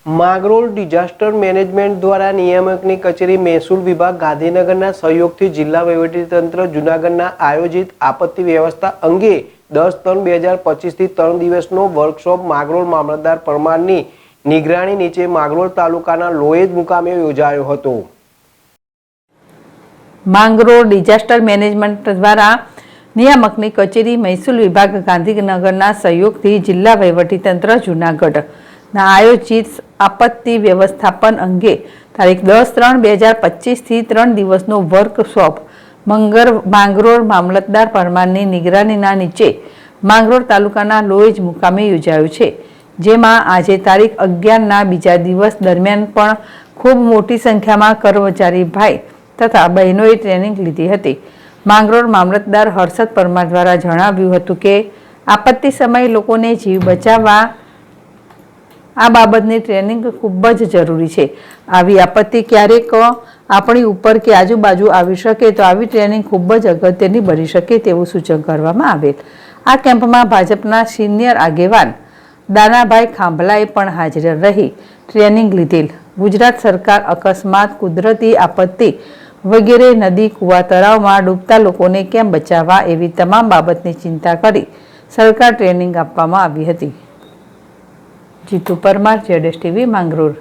Mangrol disaster management દ્વારા નિયામકની કચેરી મહેસૂલ વિભાગ ગાંધીનગરના સહયોગથી જિલ્લા વહીવટીતંત્ર જૂનાગઢના આયોજિત આપત્તિ વ્યવસ્થા અંગે 10/3/2025થી 3 દિવસનો વર્કશોપ માંગરોળ મામલતદાર પરમારની નિગરાણી નીચે માંગરોળ તાલુકાના લોહેજ મુકામે યોજાયો હતો। માંગરોળ ડિઝાસ્ટર મેનેજમેન્ટ દ્વારા નિયામકની કચેરી મહેસૂલ વિભાગ ગાંધીનગરના સહયોગથી જિલ્લા વહીવટીતંત્ર જૂનાગઢના આયોજિત આપત્તિ વ્યવસ્થાપન અંગે તારીખ 10/3/2025થી 3 દિવસનો વર્કશોપ માંગરોળ મામલતદાર પરમારની નિગરાનીના નીચે માંગરોળ તાલુકાના લોહેજ મુકામે યોજાયો છે, જેમાં આજે તારીખ 11ના બીજા દિવસ દરમિયાન પણ ખૂબ મોટી સંખ્યામાં કર્મચારી ભાઈ તથા બહેનોએ ટ્રેનિંગ લીધી હતી। માંગરોળ મામલતદાર હર્ષદ પરમાર દ્વારા જણાવ્યું હતું કે આપત્તિ સમયે લોકોને જીવ બચાવવા આ બાબતની ટ્રેનિંગ ખૂબ જ જરૂરી છે। આવી આપત્તિ ક્યારેક આપણી ઉપર કે આજુબાજુ આવી શકે તો આવી ટ્રેનિંગ ખૂબ જ અગત્યની બની શકે તેવું સૂચન કરવામાં આવેલ। આ કેમ્પમાં ભાજપના સિનિયર આગેવાન દાનાભાઈ ખાંભલાએ પણ હાજર રહી ટ્રેનિંગ લીધેલ। ગુજરાત સરકાર અકસ્માત, કુદરતી આપત્તિ વગેરે નદી, કુવા, તળાવમાં ડૂબતા લોકોને કેમ બચાવવા એવી તમામ બાબતની ચિંતા કરી સરકાર ટ્રેનિંગ આપવામાં આવી હતી। જીતુ પરમાર, ZSTV માંગરોળ।